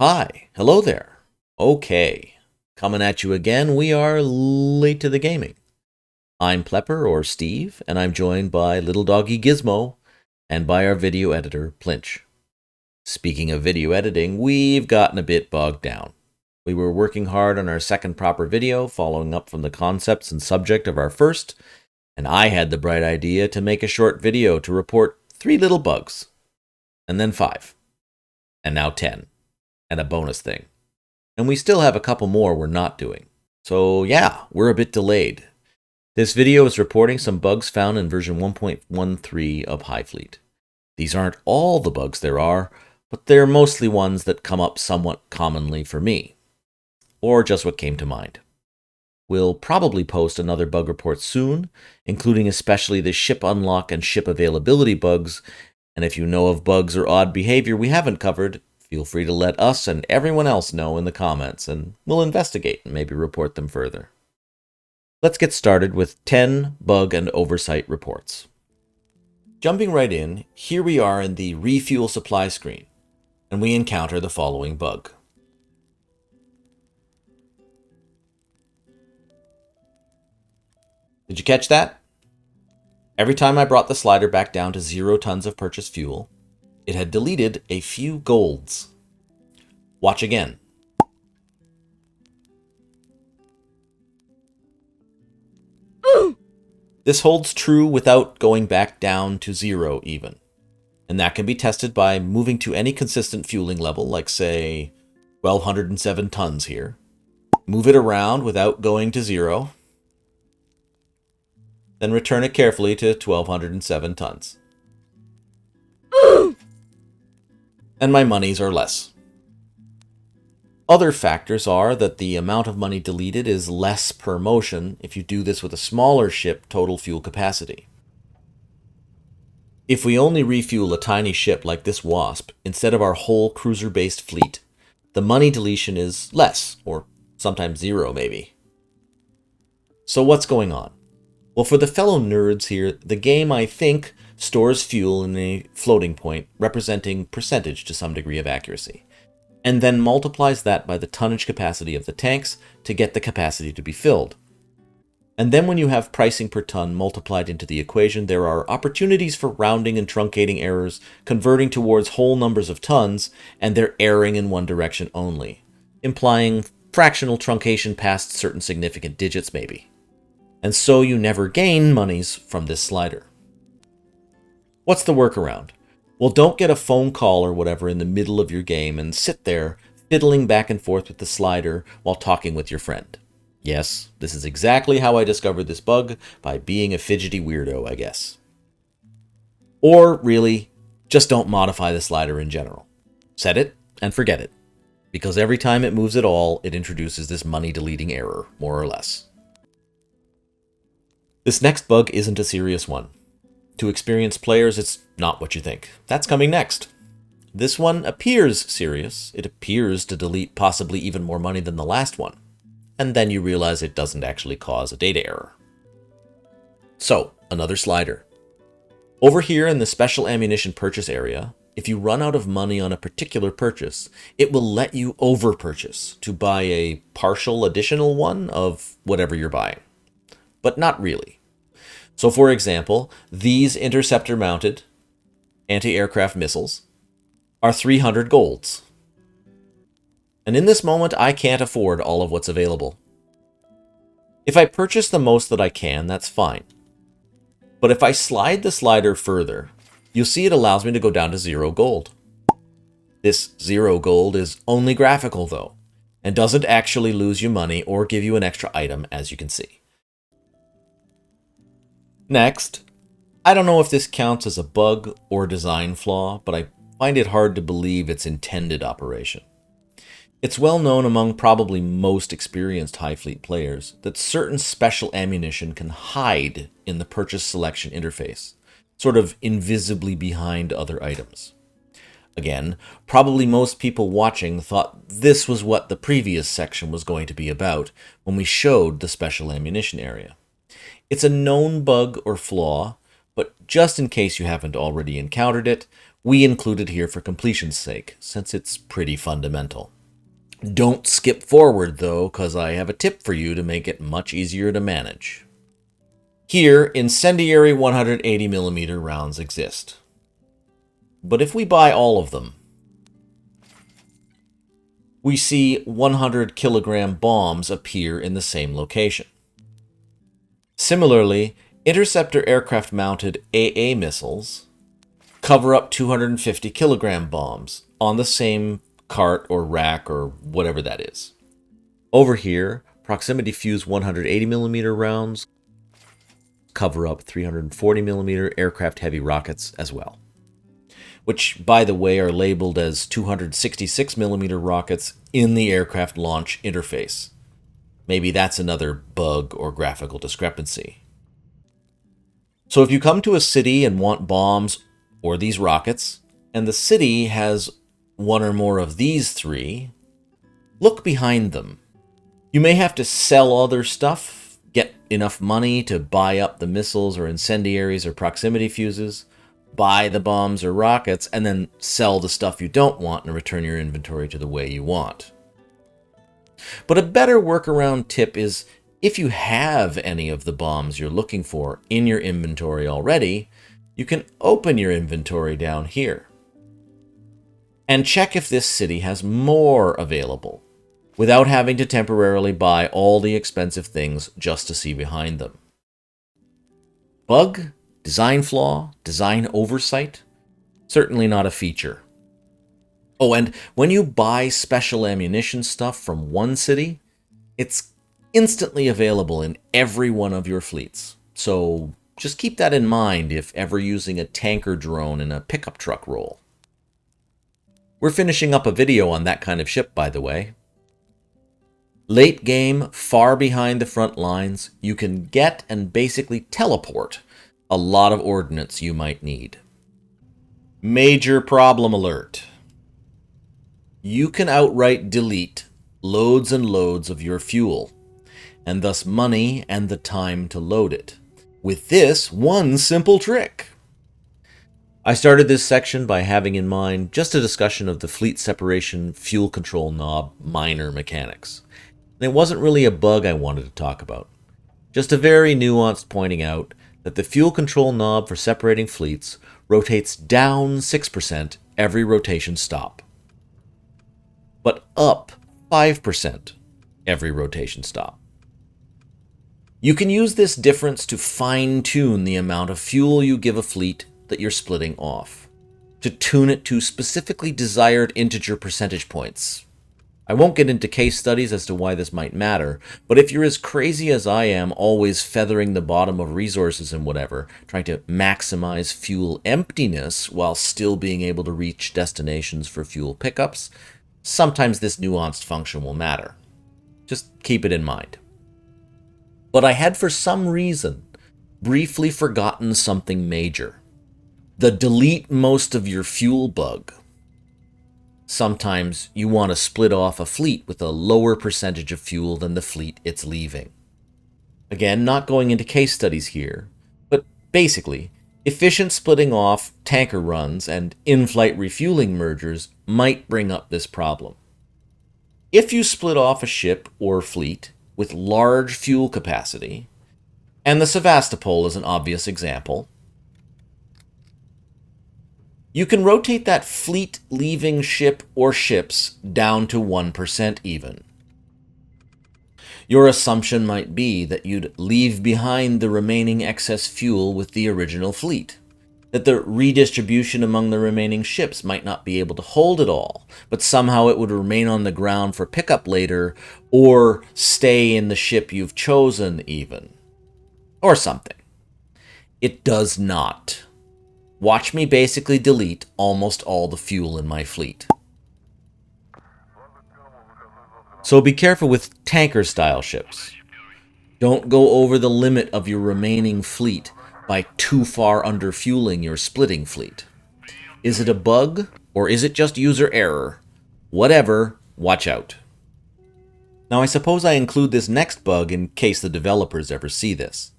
Hi, hello there. Okay, coming at you again. We are late to the gaming. I'm Plepper, or Steve, and I'm joined by little doggy Gizmo and by our video editor, Plinch. Speaking of video editing, we've gotten a bit bogged down. We were working hard on our second proper video, following up from the concepts and subject of our first, and I had the bright idea to make a short video to report 3 little bugs, and then 5, and now 10. And a bonus thing. And we still have a couple more we're not doing. So yeah, we're a bit delayed. This video is reporting some bugs found in version 1.13 of HighFleet. These aren't all the bugs there are, but they're mostly ones that come up somewhat commonly for me. Or just what came to mind. We'll probably post another bug report soon, including especially the ship unlock and ship availability bugs, and if you know of bugs or odd behavior we haven't covered, feel free to let us and everyone else know in the comments, and we'll investigate and maybe report them further. Let's get started with 10 bug and oversight reports. Jumping right in, here we are in the refuel supply screen, and we encounter the following bug. Did you catch that? Every time I brought the slider back down to 0 tons of purchased fuel, it had deleted a few golds. Watch again. This holds true without going back down to 0 even. And that can be tested by moving to any consistent fueling level, like say 1207 tons here. Move it around without going to 0. Then return it carefully to 1207 tons. And my monies are less. Other factors are that the amount of money deleted is less per motion if you do this with a smaller ship total fuel capacity. If we only refuel a tiny ship like this Wasp instead of our whole cruiser-based fleet, the money deletion is less, or sometimes 0 maybe. So what's going on? Well, for the fellow nerds here, the game, I think, stores fuel in a floating point representing percentage to some degree of accuracy, and then multiplies that by the tonnage capacity of the tanks to get the capacity to be filled. And then when you have pricing per ton multiplied into the equation, there are opportunities for rounding and truncating errors, converting towards whole numbers of tons, and they're erring in one direction only, implying fractional truncation past certain significant digits maybe. And so you never gain monies from this slider. What's the workaround? Well, don't get a phone call or whatever in the middle of your game and sit there fiddling back and forth with the slider while talking with your friend. Yes, this is exactly how I discovered this bug, by being a fidgety weirdo, I guess. Or really, just don't modify the slider in general. Set it and forget it, because every time it moves at all, it introduces this money deleting error, more or less. This next bug isn't a serious one. To experienced players, it's not what you think. That's coming next. This one appears serious. It appears to delete possibly even more money than the last one. And then you realize it doesn't actually cause a data error. So, another slider. Over here in the special ammunition purchase area, if you run out of money on a particular purchase, it will let you overpurchase to buy a partial additional one of whatever you're buying. But not really. So for example, these interceptor-mounted anti-aircraft missiles are 300 golds. And in this moment, I can't afford all of what's available. If I purchase the most that I can, that's fine. But if I slide the slider further, you'll see it allows me to go down to 0 gold. This 0 gold is only graphical though, and doesn't actually lose you money or give you an extra item, as you can see. Next, I don't know if this counts as a bug or design flaw, but I find it hard to believe its intended operation. It's well known among probably most experienced HighFleet players that certain special ammunition can hide in the purchase selection interface, sort of invisibly behind other items. Again, probably most people watching thought this was what the previous section was going to be about when we showed the special ammunition area. It's a known bug or flaw, but just in case you haven't already encountered it, We include it here for completion's sake, since it's pretty fundamental. Don't skip forward, though, because I have a tip for you to make it much easier to manage. Here, incendiary 180mm rounds exist. But if we buy all of them, we see 100-kilogram bombs appear in the same location. Similarly, interceptor aircraft-mounted AA missiles cover up 250-kilogram bombs on the same cart or rack or whatever that is. Over here, proximity-fused 180mm rounds cover up 340mm aircraft-heavy rockets as well, which, by the way, are labeled as 266mm rockets in the aircraft launch interface. Maybe that's another bug or graphical discrepancy. So if you come to a city and want bombs or these rockets, and the city has one or more of these three, look behind them. You may have to sell other stuff, get enough money to buy up the missiles or incendiaries or proximity fuses, buy the bombs or rockets, and then sell the stuff you don't want and return your inventory to the way you want. But a better workaround tip is, if you have any of the bombs you're looking for in your inventory already, you can open your inventory down here and check if this city has more available without having to temporarily buy all the expensive things just to see behind them. Bug? Design flaw? Design oversight? Certainly not a feature. Oh, and when you buy special ammunition stuff from one city, it's instantly available in every one of your fleets. So just keep that in mind if ever using a tanker drone in a pickup truck role. We're finishing up a video on that kind of ship, by the way. Late game, far behind the front lines, you can get and basically teleport a lot of ordnance you might need. Major problem alert. You can outright delete loads and loads of your fuel, and thus money and the time to load it, with this one simple trick. I started this section by having in mind just a discussion of the fleet separation fuel control knob minor mechanics. And it wasn't really a bug I wanted to talk about, just a very nuanced pointing out that the fuel control knob for separating fleets rotates down 6% every rotation stop, but up 5% every rotation stop. You can use this difference to fine-tune the amount of fuel you give a fleet that you're splitting off, to tune it to specifically desired integer percentage points. I won't get into case studies as to why this might matter, but if you're as crazy as I am, always feathering the bottom of resources and whatever, trying to maximize fuel emptiness while still being able to reach destinations for fuel pickups, sometimes this nuanced function will matter. Just keep it in mind. But I had for some reason briefly forgotten something major. The delete most of your fuel bug. Sometimes you want to split off a fleet with a lower percentage of fuel than the fleet it's leaving. Again, not going into case studies here, but basically, efficient splitting off tanker runs and in-flight refueling mergers might bring up this problem. If you split off a ship or fleet with large fuel capacity, and the Sevastopol is an obvious example, you can rotate that fleet leaving ship or ships down to 1% even. Your assumption might be that you'd leave behind the remaining excess fuel with the original fleet, that the redistribution among the remaining ships might not be able to hold it all, but somehow it would remain on the ground for pickup later, or stay in the ship you've chosen even, or something. It does not. Watch me basically delete almost all the fuel in my fleet. So be careful with tanker-style ships. Don't go over the limit of your remaining fleet by too far underfueling your splitting fleet. Is it a bug, or is it just user error? Whatever, watch out. Now I suppose I include this next bug in case the developers ever see this.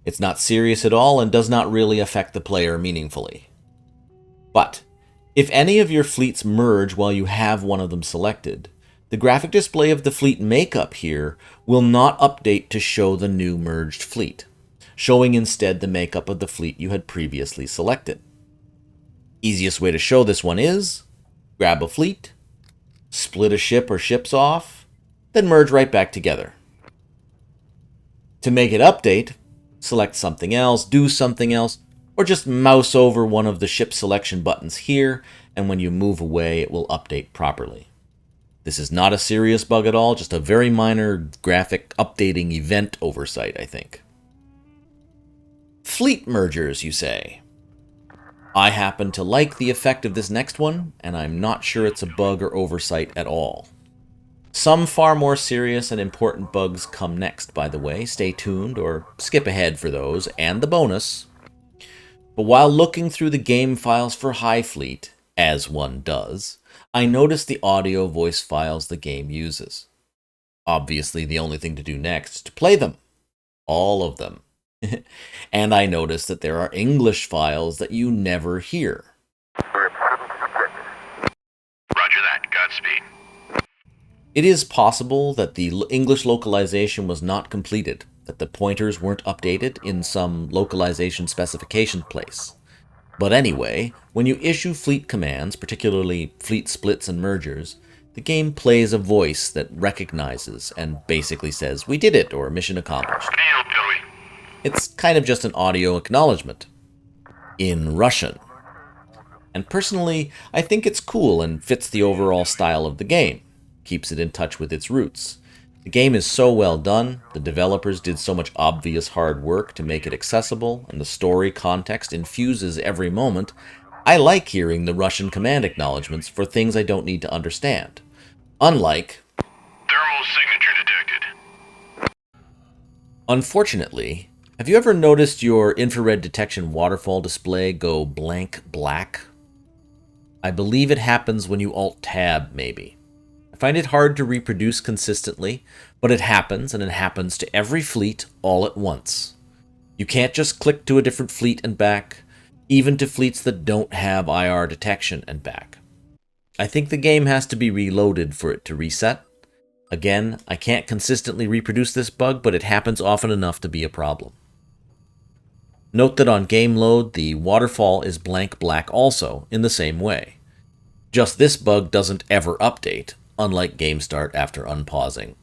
It's not serious at all and does not really affect the player meaningfully. But If any of your fleets merge while you have one of them selected, the graphic display of the fleet makeup here will not update to show the new merged fleet, showing instead the makeup of the fleet you had previously selected. Easiest way to show this one is, grab a fleet, split a ship or ships off, then merge right back together. To make it update, select something else, do something else, or just mouse over one of the ship selection buttons here, and when you move away, it will update properly. This is not a serious bug at all, just a very minor graphic updating event oversight, I think. Fleet mergers, you say? I happen to like the effect of this next one, and I'm not sure it's a bug or oversight at all. Some far more serious and important bugs come next, by the way. Stay tuned or skip ahead for those, and the bonus. But while looking through the game files for HighFleet, as one does, I noticed the audio voice files the game uses. Obviously, the only thing to do next is to play them. All of them. And I noticed that there are English files that you never hear. Roger that. Godspeed. It is possible that the English localization was not completed, that the pointers weren't updated in some localization specification place. But anyway, when you issue fleet commands, particularly fleet splits and mergers, the game plays a voice that recognizes and basically says, "We did it," or "Mission accomplished." It's kind of just an audio acknowledgement. In Russian. And personally, I think it's cool and fits the overall style of the game. Keeps it in touch with its roots. The game is so well done, the developers did so much obvious hard work to make it accessible, and the story context infuses every moment. I like hearing the Russian command acknowledgements for things I don't need to understand. Unlike, thermal signature detected. Unfortunately, have you ever noticed your infrared detection waterfall display go blank black? I believe it happens when you Alt-Tab, maybe. I find it hard to reproduce consistently, but it happens, and it happens to every fleet all at once. You can't just click to a different fleet and back, even to fleets that don't have IR detection and back. I think the game has to be reloaded for it to reset. Again, I can't consistently reproduce this bug, but it happens often enough to be a problem. Note that on game load, the waterfall is blank black also, in the same way. Just this bug doesn't ever update, unlike game start after unpausing.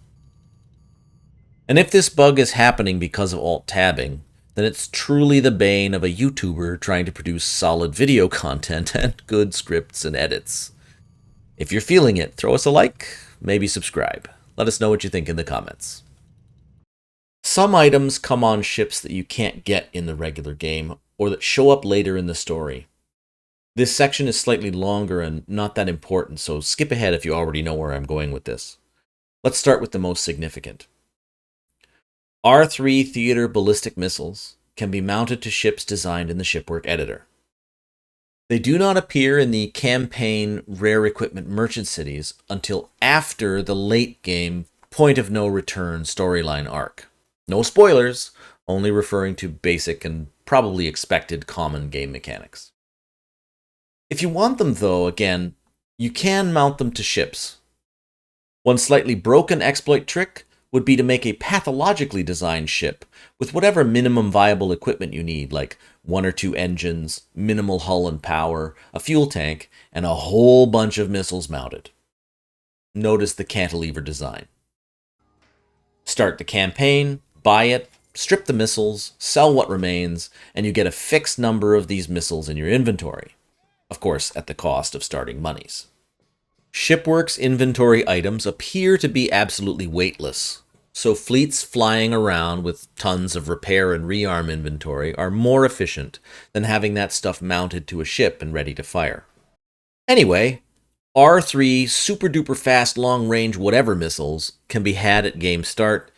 And if this bug is happening because of alt-tabbing, then it's truly the bane of a YouTuber trying to produce solid video content and good scripts and edits. If you're feeling it, throw us a like, maybe subscribe. Let us know what you think in the comments. Some items come on ships that you can't get in the regular game, or that show up later in the story. This section is slightly longer and not that important, so skip ahead if you already know where I'm going with this. Let's start with the most significant. R3 theater ballistic missiles can be mounted to ships designed in the shipwork editor. They do not appear in the campaign rare equipment merchant cities until after the late game point of no return storyline arc. No spoilers, only referring to basic and probably expected common game mechanics. If you want them though, again, you can mount them to ships. One slightly broken exploit trick would be to make a pathologically designed ship with whatever minimum viable equipment you need, like 1 or 2 engines, minimal hull and power, a fuel tank, and a whole bunch of missiles mounted. Notice the cantilever design. Start the campaign, buy it, strip the missiles, sell what remains, and you get a fixed number of these missiles in your inventory. Of course, at the cost of starting monies. Shipworks inventory items appear to be absolutely weightless, so fleets flying around with tons of repair and rearm inventory are more efficient than having that stuff mounted to a ship and ready to fire. Anyway, R3 super duper fast long range whatever missiles can be had at game start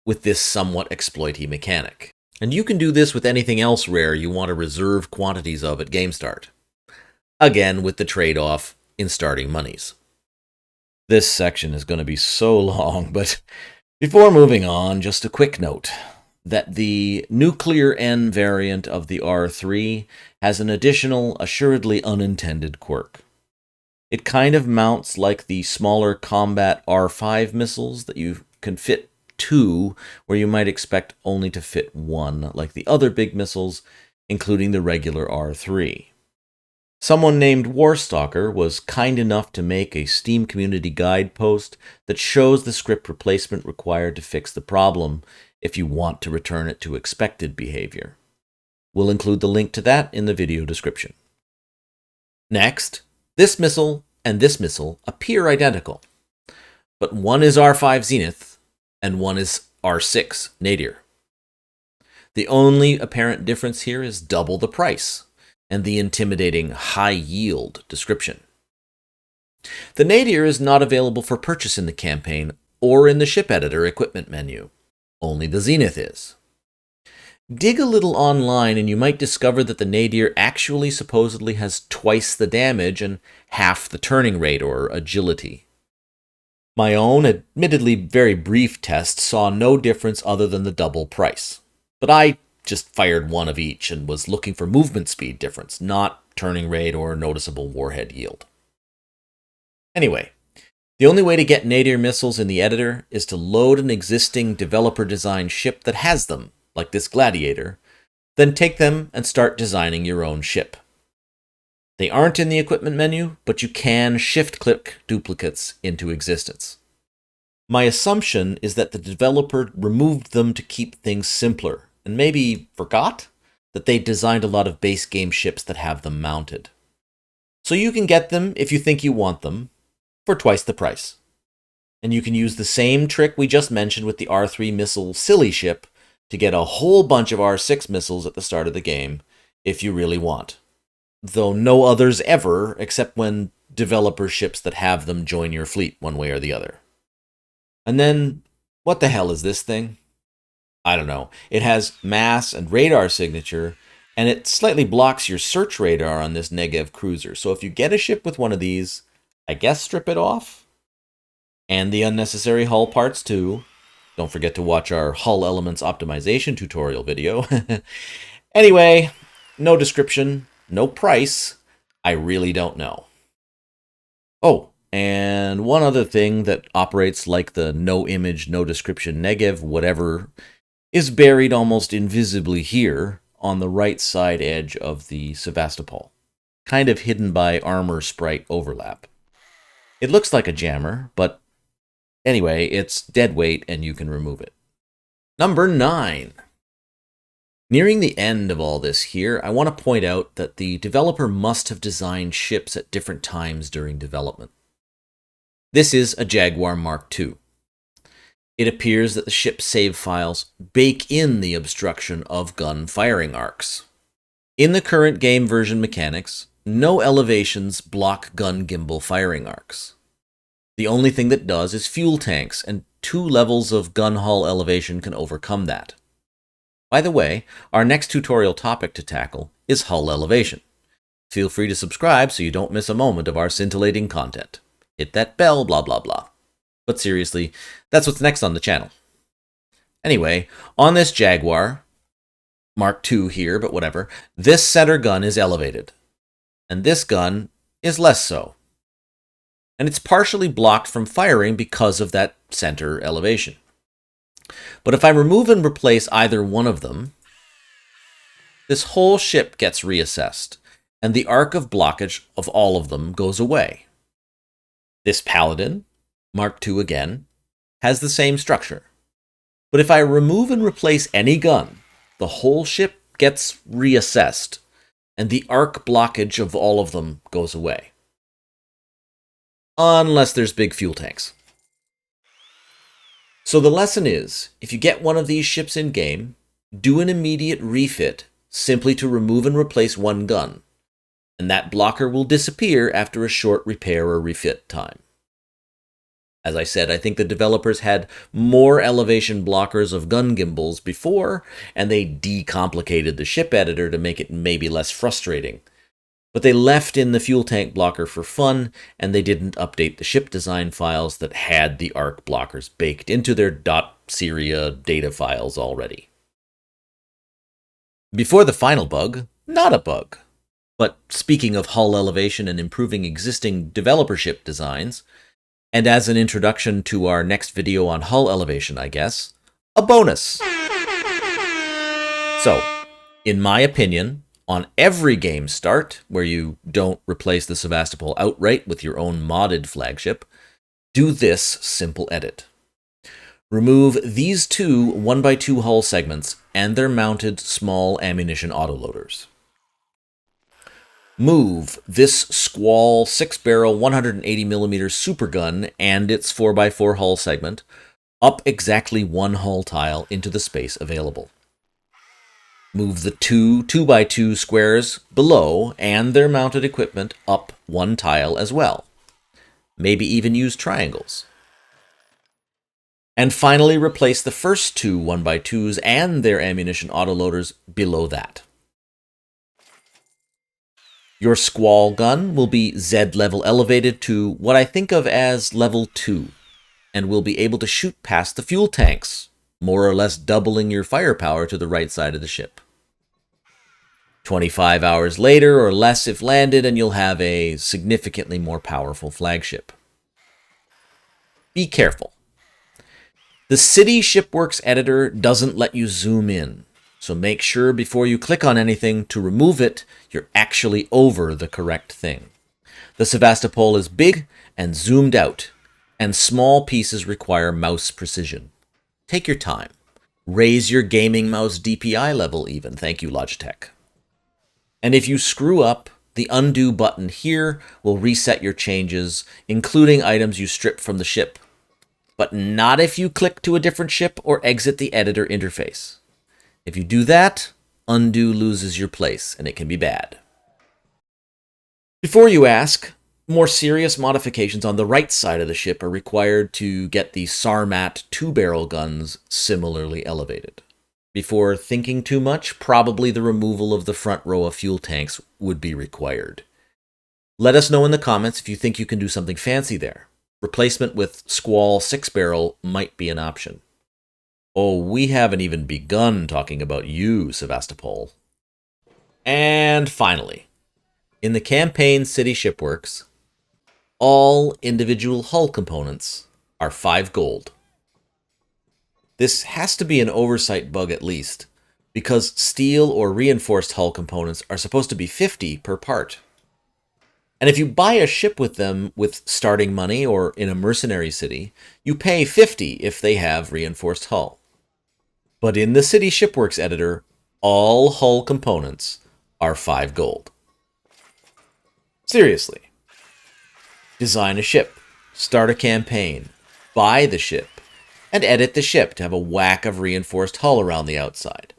with this somewhat exploity mechanic. And you can do this with anything else rare you want to reserve quantities of at game start. Again, with the trade-off in starting monies. This section is going to be so long, but before moving on, just a quick note. that the nuclear N variant of the R3 has an additional, assuredly unintended quirk. It kind of mounts like the smaller combat R5 missiles that you can fit 2, where you might expect only to fit 1, like the other big missiles, including the regular R3. Someone named Warstalker was kind enough to make a Steam community guide post that shows the script replacement required to fix the problem if you want to return it to expected behavior. We'll include the link to that in the video description. Next, this missile and this missile appear identical, but one is R5 Zenith and one is R6 Nadir. The only apparent difference here is double the price and the intimidating high-yield description. The Nadir is not available for purchase in the campaign or in the ship editor equipment menu. Only the Zenith is. Dig a little online and you might discover that the Nadir actually supposedly has twice the damage and half the turning rate or agility. My own, admittedly very brief test saw no difference other than the double price, but I just fired one of each and was looking for movement speed difference, not turning rate or noticeable warhead yield. Anyway, the only way to get Nadir missiles in the editor is to load an existing developer-designed ship that has them, like this Gladiator, then take them and start designing your own ship. They aren't in the equipment menu, but you can shift-click duplicates into existence. My assumption is that the developer removed them to keep things simpler, and maybe forgot that they designed a lot of base game ships that have them mounted. So you can get them if you think you want them, for twice the price. And you can use the same trick we just mentioned with the R3 missile silly ship to get a whole bunch of R6 missiles at the start of the game, if you really want. Though no others ever, except when developer ships that have them join your fleet one way or the other. And then, what the hell is this thing? I don't know. It has mass and radar signature, and it slightly blocks your search radar on this Negev cruiser. So if you get a ship with one of these, I guess strip it off? And the unnecessary hull parts too. Don't forget to watch our hull elements optimization tutorial video. Anyway, no description, no price. I really don't know. Oh, and one other thing that operates like the no image, no description Negev, whatever, is buried almost invisibly here on the right side edge of the Sevastopol, kind of hidden by armor sprite overlap. It looks like a jammer, but anyway, it's dead weight and you can remove it. Number 9. Nearing the end of all this here, I want to point out that the developer must have designed ships at different times during development. This is a Jaguar Mark II. It appears that the ship's save files bake in the obstruction of gun firing arcs. In the current game version mechanics, no elevations block gun gimbal firing arcs. The only thing that does is fuel tanks, and 2 levels of gun hull elevation can overcome that. By the way, our next tutorial topic to tackle is hull elevation. Feel free to subscribe so you don't miss a moment of our scintillating content. Hit that bell, blah blah blah. But seriously, that's what's next on the channel. Anyway, on this Jaguar, Mark II here, but whatever, this center gun is elevated. And this gun is less so. And it's partially blocked from firing because of that center elevation. But if I remove and replace either one of them, this whole ship gets reassessed, and the arc of blockage of all of them goes away. This Paladin, Mark II again, has the same structure. But if I remove and replace any gun, the whole ship gets reassessed, and the arc blockage of all of them goes away. Unless there's big fuel tanks. So the lesson is, if you get one of these ships in-game, do an immediate refit simply to remove and replace one gun, and that blocker will disappear after a short repair or refit time. As I said, I think the developers had more elevation blockers of gun gimbals before, and they decomplicated the ship editor to make it maybe less frustrating. But they left in the fuel tank blocker for fun, and they didn't update the ship design files that had the arc blockers baked into their .syria data files already. Before the final bug, not a bug. But speaking of hull elevation and improving existing developer ship designs, and as an introduction to our next video on hull elevation, I guess, a bonus. So, in my opinion, on every game start, where you don't replace the Sevastopol outright with your own modded flagship, do this simple edit. Remove these two 1x2 hull segments and their mounted small ammunition autoloaders. Move this Squall 6-barrel 180mm supergun and its 4x4 hull segment up exactly one hull tile into the space available. Move the two 2x2 squares below and their mounted equipment up one tile as well. Maybe even use triangles. And finally replace the first two 1x2s and their ammunition autoloaders below that. Your Squall gun will be Z level elevated to what I think of as level 2, and will be able to shoot past the fuel tanks, more or less doubling your firepower to the right side of the ship. 25 hours later or less if landed, and you'll have a significantly more powerful flagship. Be careful. The City Shipworks editor doesn't let you zoom in, so make sure before you click on anything to remove it, you're actually over the correct thing. The Sevastopol is big and zoomed out, and small pieces require mouse precision. Take your time. Raise your gaming mouse DPI level even, thank you Logitech. And if you screw up, the undo button here will reset your changes, including items you strip from the ship. But not if you click to a different ship or exit the editor interface. If you do that, undo loses your place, and it can be bad. Before you ask, more serious modifications on the right side of the ship are required to get the Sarmat 2-barrel guns similarly elevated. Before thinking too much, probably the removal of the front row of fuel tanks would be required. Let us know in the comments if you think you can do something fancy there. Replacement with Squall 6-barrel might be an option. Oh, we haven't even begun talking about you, Sevastopol. And finally, in the campaign City Shipworks, all individual hull components are 5 gold. This has to be an oversight bug at least, because steel or reinforced hull components are supposed to be 50 per part. And if you buy a ship with them with starting money or in a mercenary city, you pay 50 if they have reinforced hull. But in the City Shipworks editor, all hull components are 5 gold. Seriously. Design a ship, start a campaign, buy the ship, and edit the ship to have a whack of reinforced hull around the outside.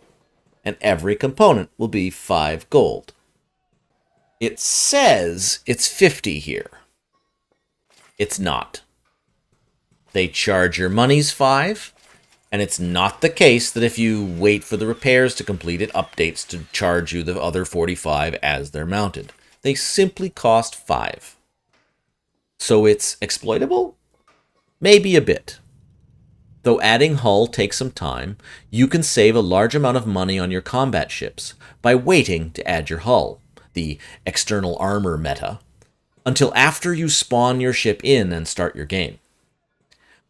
And every component will be 5 gold. It says it's 50 here. It's not. They charge your monies 5, and it's not the case that if you wait for the repairs to complete, it updates to charge you the other 45 as they're mounted. They simply cost 5. So it's exploitable? Maybe a bit. Though adding hull takes some time, you can save a large amount of money on your combat ships by waiting to add your hull, the external armor meta, until after you spawn your ship in and start your game.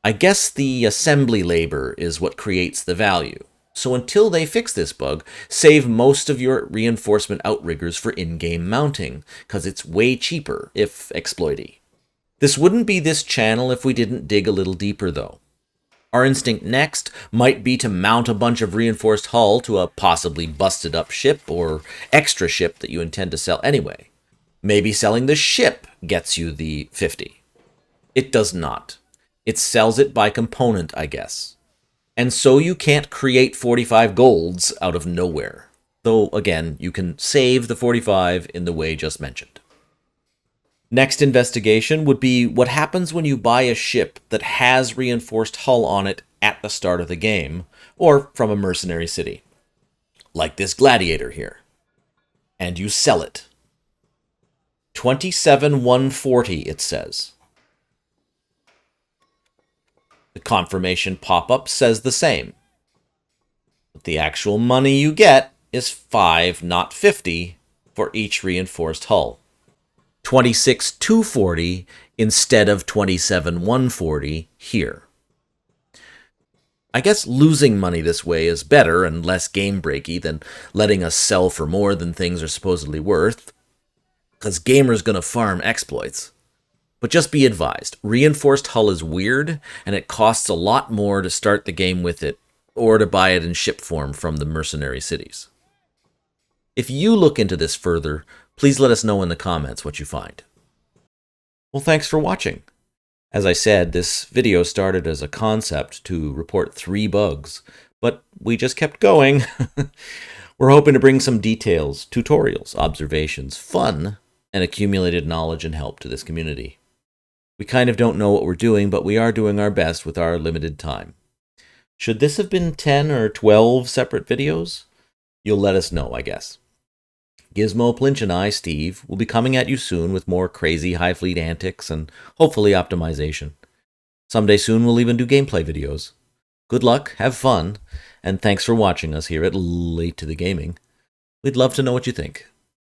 I guess the assembly labor is what creates the value, so until they fix this bug, save most of your reinforcement outriggers for in-game mounting, because it's way cheaper if exploity. This wouldn't be this channel if we didn't dig a little deeper though. Our instinct next might be to mount a bunch of reinforced hull to a possibly busted up ship or extra ship that you intend to sell anyway. Maybe selling the ship gets you the 50. It does not. It sells it by component, I guess. And so you can't create 45 golds out of nowhere. Though, again, you can save the 45 in the way just mentioned. Next investigation would be what happens when you buy a ship that has reinforced hull on it at the start of the game, or from a mercenary city. Like this Gladiator here. And you sell it. 27,140 it says. The confirmation pop-up says the same. But the actual money you get is 5, not 50, for each reinforced hull. 26,240 instead of 27,140 here. I guess losing money this way is better and less game-breaky than letting us sell for more than things are supposedly worth, because gamers gonna farm exploits. But just be advised, reinforced hull is weird, and it costs a lot more to start the game with it, or to buy it in ship form from the mercenary cities. If you look into this further, please let us know in the comments what you find. Well, thanks for watching. As I said, this video started as a concept to report 3 bugs, but we just kept going. We're hoping to bring some details, tutorials, observations, fun, and accumulated knowledge and help to this community. We kind of don't know what we're doing, but we are doing our best with our limited time. Should this have been 10 or 12 separate videos? You'll let us know, I guess. Gizmo, Plinch, and I, Steve, will be coming at you soon with more crazy HighFleet antics and hopefully optimization. Someday soon we'll even do gameplay videos. Good luck, have fun, and thanks for watching us here at Late to the Gaming. We'd love to know what you think.